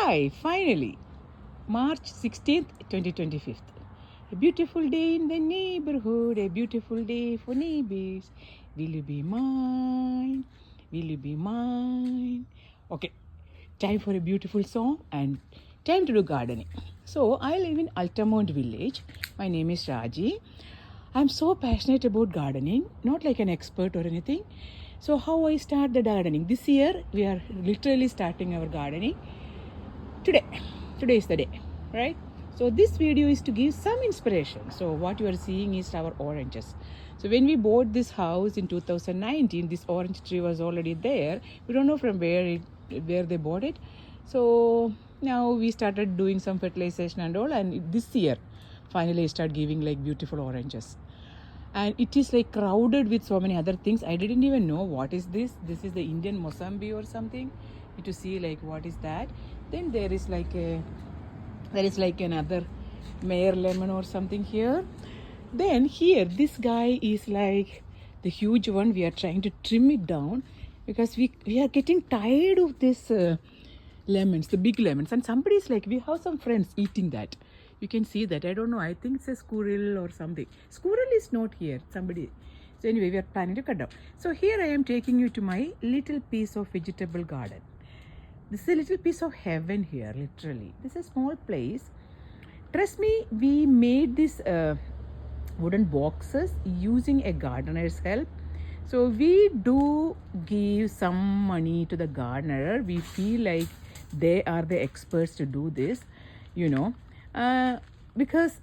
Hi, finally, March 16th, 2025. A beautiful day in the neighborhood, a beautiful day for neighbors. Will you be mine? Will you be mine? Okay, time for a beautiful song and time to do gardening. So, I live in Altamont village. My name is Raji. I'm so passionate about gardening, not like an expert or anything. So, how I start the gardening? This year, we are literally starting our gardening today is the day, right? So this video is to give some inspiration. So what you are seeing is our oranges. So when we bought this house in 2019, this orange tree was already there. We don't know from where they bought it. So now we started doing some fertilization and all, and this year finally I start giving like beautiful oranges. And it is like crowded with so many other things. I didn't even know what is this. This is the Indian Mozambique or something. You to see like what is that. Then there is like another Mayor lemon or something here. Then here this guy is like the huge one. We are trying to trim it down because we are getting tired of this lemons, the big lemons. And somebody is like, we have some friends eating that. You can see that. I don't know. I think it's a squirrel or something. Squirrel is not here. Somebody. So anyway, we are planning to cut down. So here I am taking you to my little piece of vegetable garden. This is a little piece of heaven here, literally. This is a small place. Trust me, we made these wooden boxes using a gardener's help. So we do give some money to the gardener. We feel like they are the experts to do this, because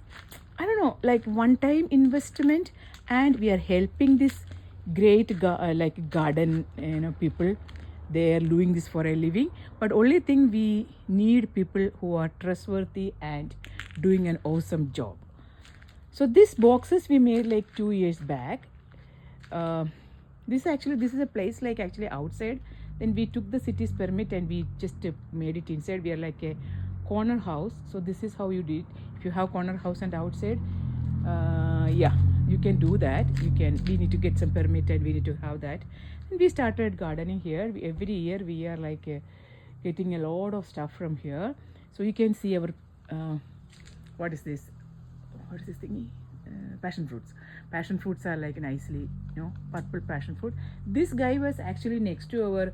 I don't know, like one-time investment, and we are helping this great garden, people. They are doing this for a living, but only thing we need people who are trustworthy and doing an awesome job. So these boxes we made like 2 years back. This is a place like actually outside. Then we took the city's permit and we just made it inside. We are like a corner house. So this is how you did. If you have corner house and outside, you can do that. We need to get some permit and we need to have that. And we started gardening here. Every year we are like getting a lot of stuff from here. So you can see our what is this thingy? Passion fruits. Passion fruits are like nicely, purple passion fruit. This guy was actually next to our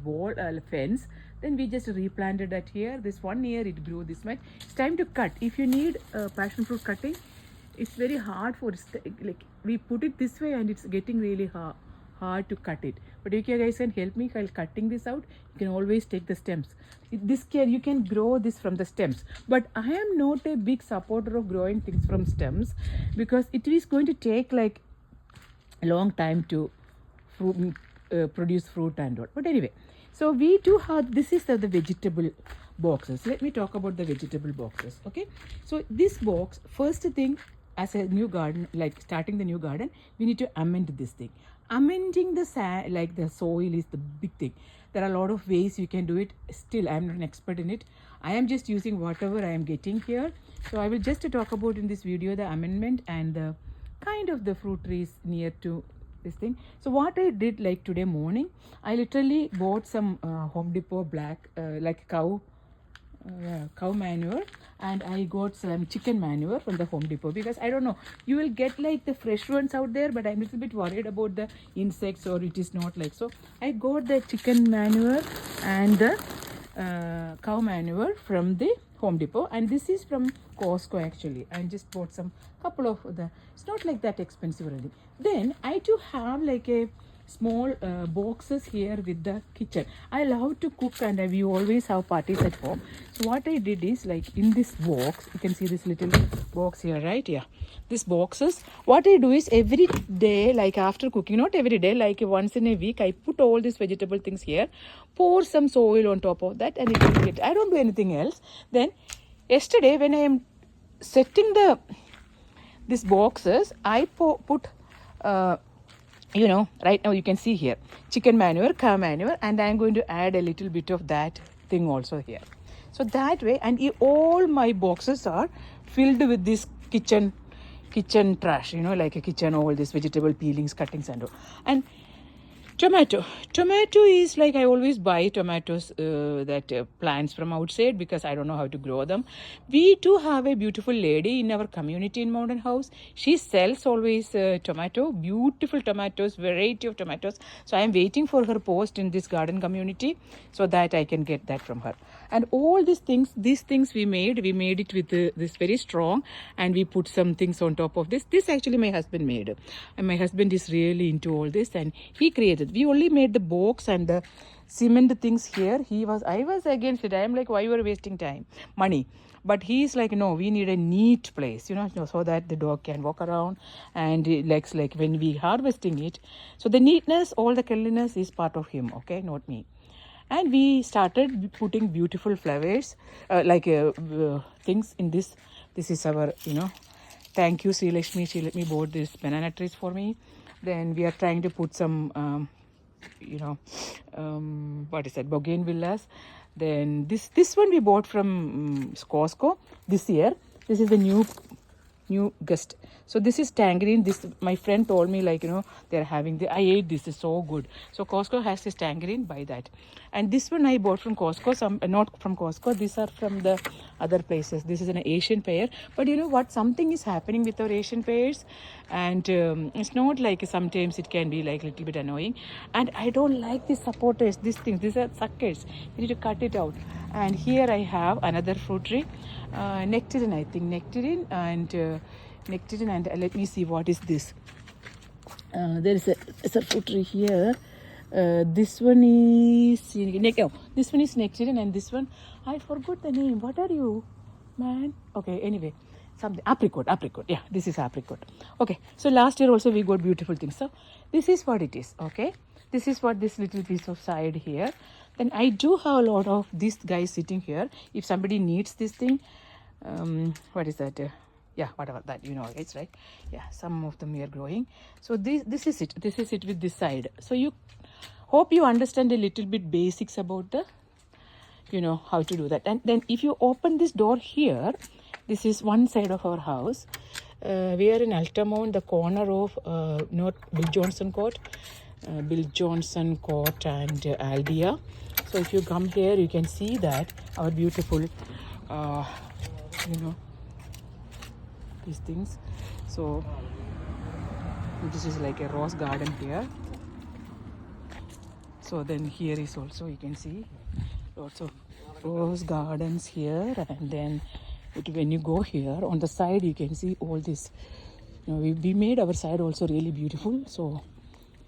wall fence. Then we just replanted that here. This 1 year it grew this much. It's time to cut. If you need passion fruit cutting, it's very hard like we put it this way and it's getting really hard to cut it. But if you guys can help me while cutting this out, you can always take the stems. You can grow this from the stems. But I am not a big supporter of growing things from stems because it is going to take like a long time to produce fruit and all. But anyway, so we do have, this is the vegetable boxes. Let me talk about the vegetable boxes. Okay, so this box, first thing, as a new garden, like starting the new garden, we need to amend this thing. Amending the soil is the big thing. There are a lot of ways you can do it. Still, I am not an expert in it. I am just using whatever I am getting here. So I will just talk about in this video the amendment and the kind of the fruit trees near to this thing. So what I did like today morning, I literally bought some Home Depot black cow manure, and I got some chicken manure from the Home Depot because I don't know, you will get like the fresh ones out there, but I'm a little bit worried about the insects or it is not like. So I got the chicken manure and the cow manure from the Home Depot, and this is from Costco actually. I just bought couple of it's not like that expensive really. Then I do have like a small boxes here with the kitchen. I love to cook and we always have parties at home. So what I did is, like in this box, you can see this little box here, right? Yeah, this boxes, what I do is every day, like after cooking, not every day, like once in a week, I put all these vegetable things here, pour some soil on top of that, and it will get, I don't do anything else. Then yesterday when I am setting these boxes, I put right now you can see here chicken manure, cow manure, and I'm going to add a little bit of that thing also here. So that way, and all my boxes are filled with this kitchen trash, like a kitchen, all these vegetable peelings, cuttings and all. And Tomato is like I always buy tomatoes plants from outside because I don't know how to grow them. We do have a beautiful lady in our community in Mountain House. She sells always beautiful tomatoes, variety of tomatoes. So I am waiting for her post in this garden community so that I can get that from her. And all these things we made it with this very strong, and we put some things on top of this. This actually my husband made, and my husband is really into all this, and he created. We only made the box and the cement things here. I was against it. I am like, why you are wasting money? But he's like, no, we need a neat place, so that the dog can walk around, and it likes like when we harvesting it. So the neatness, all the cleanliness is part of him, okay, not me. And we started putting beautiful flowers, things in this. This is our, thank you, Sri Lakshmi. She let me bought this banana trees for me. Then we are trying to put some, what is that, bougainvilleas. Then this one we bought from Costco this year. This is the new gust. So this is tangerine. This my friend told me, like, they're having I ate this. It's so good. So Costco has this tangerine. Buy that. And this one I bought from Costco. Some not from Costco. These are from the other places. This is an Asian pear. But you know what? Something is happening with our Asian pears, and it's not like sometimes it can be like a little bit annoying. And I don't like these supporters. These things. These are suckers. You need to cut it out. And here I have another fruit tree, nectarine. I think nectarine and. Nectarine, and let me see what is this. There is a fruit tree here. This one is this one is nectarine, and this one I forgot the name. What are you, man? Okay, anyway, something apricot. Yeah, this is apricot. Okay, so last year also we got beautiful things. So this is what it is. Okay, this is what this little piece of side here. Then I do have a lot of these guys sitting here. If somebody needs this thing, what is that? Yeah, whatever that, it's right. Yeah, some of them are growing. So this is it with this side. So you hope you understand a little bit basics about the how to do that. And then if you open this door here, this is one side of our house. We are in Altamont, the corner of North Bill Johnson Court and Aldea. So if you come here, you can see that our beautiful these things. So this is like a rose garden here. So then here is also, you can see lots of rose gardens here. And then when you go here on the side, you can see all this. We made our side also really beautiful. So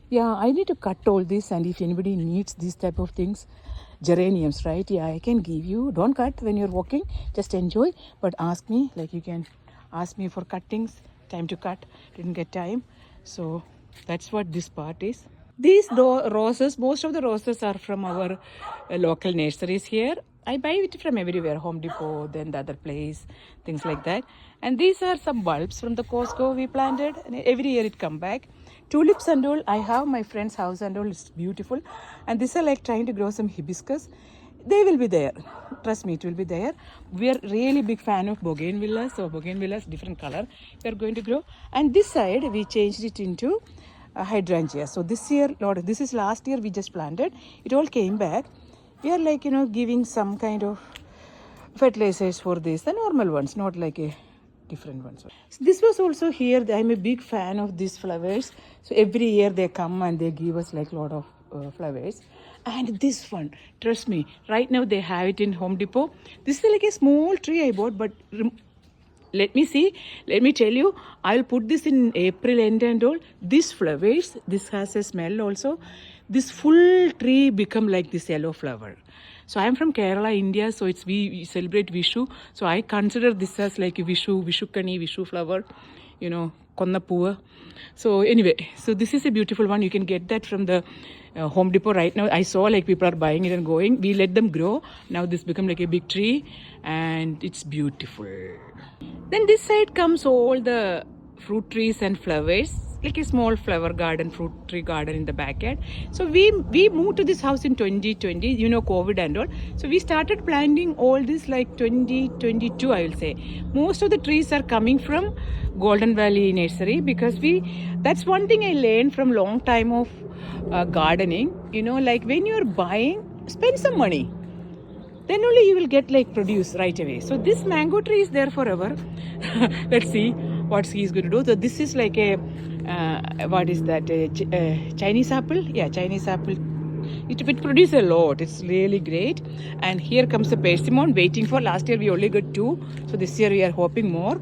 yeah, I need to cut all this, and if anybody needs these type of things, geraniums, right? Yeah, I can give you. Don't cut when you're walking, just enjoy, but ask me, like you can ask me for cuttings, time to cut, didn't get time. So that's what this part is. These roses, most of the roses are from our local nurseries here. I buy it from everywhere, Home Depot, then the other place, things like that. And these are some bulbs from the Costco we planted, and every year it come back. Tulips and all, I have my friend's house and all, it's beautiful. And these are like trying to grow some hibiscus. They will be there. Trust me, it will be there. We are really big fan of bougainvilleas. So bougainvilleas, different color, we are going to grow. And this side, we changed it into hydrangea. So this year, this is last year we just planted. It all came back. We are like, giving some kind of fertilizers for this. The normal ones, not like a different ones. So this was also here. I'm a big fan of these flowers. So every year they come and they give us like a lot of flowers. And this one, trust me, right now they have it in Home Depot. This is like a small tree I bought, but let me tell you, I'll put this in April end and all. This flowers, this has a smell also. This full tree become like this yellow flower. So I am from Kerala, India, so we celebrate Vishu. So I consider this as like a Vishu flower, Konnapuva. So anyway, so this is a beautiful one. You can get that from the Home Depot right now. I saw like people are buying it and going. We let them grow. Now this become like a big tree and it's beautiful. Then this side comes all the fruit trees and flowers. like a small flower garden, fruit tree garden in the backyard. So we moved to this house in 2020, you know, COVID and all. So we started planting all this like 2022, I will say. Most of the trees are coming from Golden Valley Nursery, because that's one thing I learned from long time of gardening, you know, like when you're buying, spend some money, then only you will get like produce right away. So this mango tree is there forever. Let's see what he's going to do. So this is like a what is that, Chinese apple? Yeah, Chinese apple. It produces a lot. It's really great. And here comes the persimmon, waiting for. Last year we only got 2, so this year we are hoping more.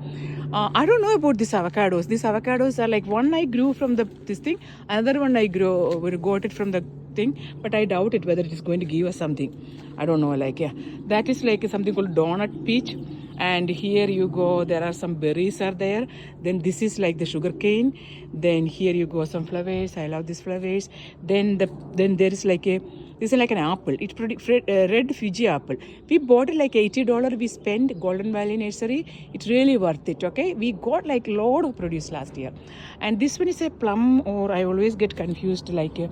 I don't know about these avocados. These avocados are like, one I grew from this thing, another one I got it from the thing, but I doubt it whether it is going to give us something. I don't know. Like, yeah, that is like something called donut peach. And here you go, there are some berries are there. Then this is like the sugar cane. Then here you go, some flowers. I love these flowers. Then there is like this is like an apple. It's red Fuji apple. We bought it like $80. We spent Golden Valley Nursery. It's really worth it. Okay, we got like lot of produce last year. And this one is a plum, or I always get confused, like a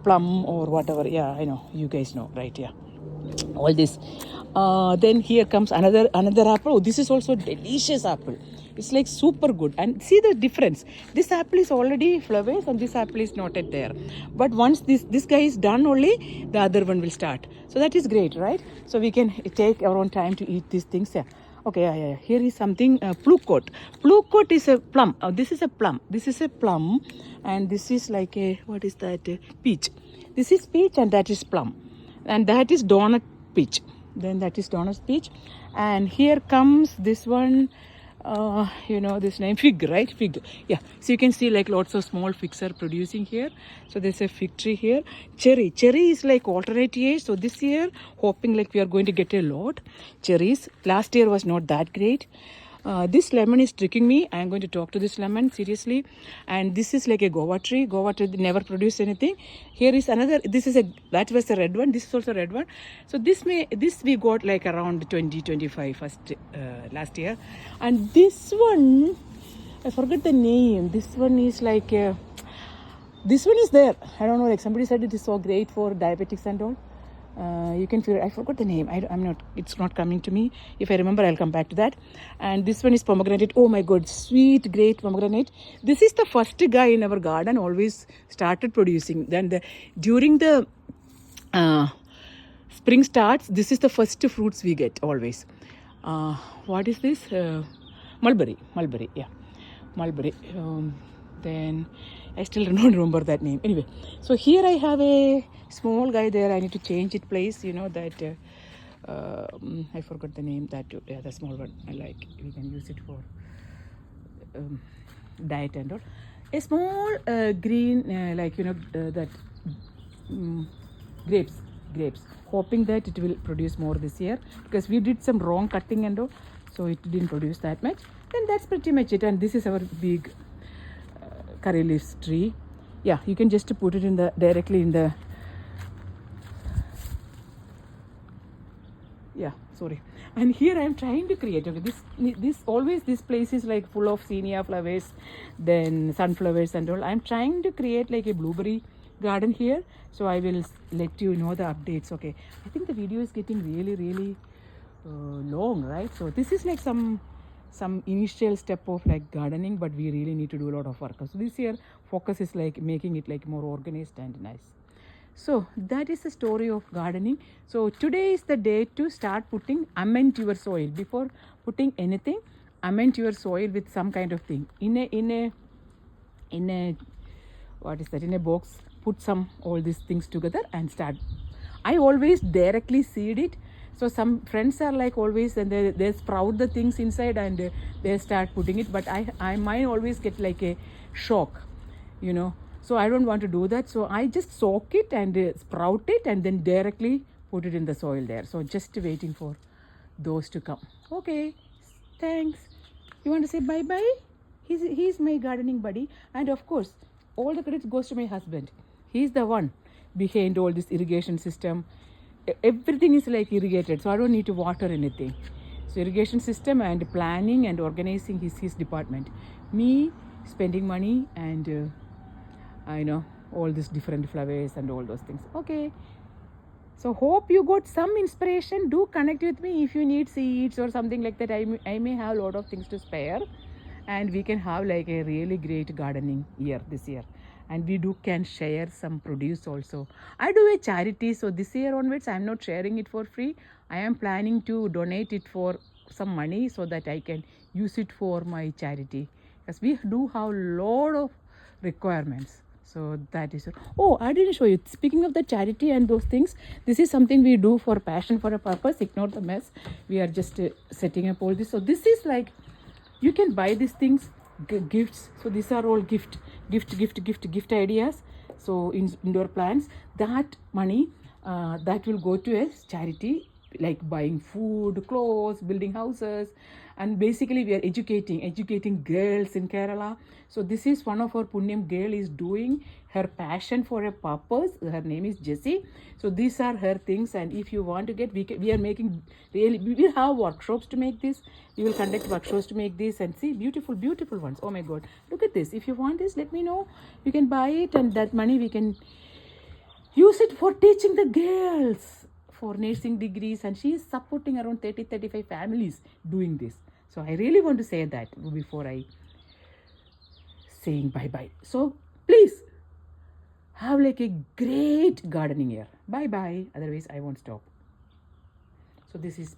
plum or whatever. Yeah, I know, you guys know, right? Yeah, all this. Then here comes another apple. Oh, this is also delicious apple. It's like super good. And see the difference. This apple is already flowers and this apple is not yet there. But once this guy is done, only the other one will start. So that is great, right? So we can take our own time to eat these things. Yeah. Okay, yeah. Here is something, plucot. Plucot is a plum. This is a plum. This is a plum. And this is like a, what is that? Peach. This is peach and that is plum. And that is donut peach. Then that is donut peach. And here comes this one, you know this name, fig, right? Fig. Yeah. So you can see like lots of small figs are producing here. So there's a fig tree here. Cherry is like alternate years. So this year, hoping like we are going to get a lot cherries. Last year was not that great. This lemon is tricking me. I am going to talk to this lemon seriously. And this is like a guava tree. Guava tree never produced anything. Here is another. That was a red one. This is also a red one. So this we got like around 20-25 last year. And this one, I forgot the name. This one is like this one is there. I don't know. Like somebody said it is so great for diabetics and all. You can figure. I forgot the name. It's not coming to me. If I remember, I'll come back to that. And this one is pomegranate. Oh my God, sweet, great pomegranate. This is the first guy in our garden. Always started producing. Then during the spring starts, this is the first fruits we get always. What is this? Mulberry. Yeah, mulberry. Then I still don't remember that name. Anyway, so here I have a small guy there. I need to change it place. You know that I forgot the name. That yeah, the small one. I like. We can use it for diet and all. A small green, like you know that grapes. Hoping that it will produce more this year, because we did some wrong cutting and all, so it didn't produce that much. Then that's pretty much it. And this is our big curry leaves tree. Yeah, you can just put it directly in the. Yeah, sorry. And here I am trying to create. Okay, this place is like full of zinnia flowers, then sunflowers and all. I am trying to create like a blueberry garden here. So I will let you know the updates. Okay, I think the video is getting really long, right? So this is like some initial step of like gardening, but we really need to do a lot of work. So this year focus is like making it like more organized and nice. So that is the story of gardening. So today is the day to start putting amend your soil. Before putting anything, amend your soil with some kind of thing in a what is that, in a box. Put all these things together and start. I always directly seed it. So some friends are like always, and they sprout the things inside and they start putting it. But I might always get like a shock, you know. So I don't want to do that. So I just soak it and sprout it and then directly put it in the soil there. So just waiting for those to come. Okay, thanks. You want to say bye-bye? He's my gardening buddy. And of course, all the credit goes to my husband. He's the one behind all this irrigation system. Everything is like irrigated, so I don't need to water anything. So irrigation system and planning and organizing is his department. Me, spending money and I know all these different flowers and all those things. Okay, so hope you got some inspiration. Do connect with me if you need seeds or something like that. I may have a lot of things to spare, and we can have like a really great gardening year this year, and we can share some produce also. I do a charity, so this year onwards I'm not sharing it for free. I am planning to donate it for some money so that I can use it for my charity, because we do have a lot of requirements. So that is, oh, I didn't show you. Speaking of the charity and those things, this is something we do for passion, for a purpose. Ignore the mess. We are just setting up all this. So this is like, you can buy these things, gifts. So these are all gift ideas. So indoor plants, that money that will go to a charity, like buying food, clothes, building houses, and basically we are educating girls in Kerala. So this is one of our Punyam girl is doing her passion for a purpose. Her name is Jessie. So these are her things, and if you want to get, we are making really, we will have workshops to make this. We will conduct workshops to make this, and see beautiful ones. Oh my god, look at this. If you want this, let me know. You can buy it, and that money we can use it for teaching the girls for nursing degrees, and she is supporting around 30-35 families doing this. So I really want to say that before I saying bye bye. So please have like a great gardening year. Bye bye, otherwise I won't stop. So this is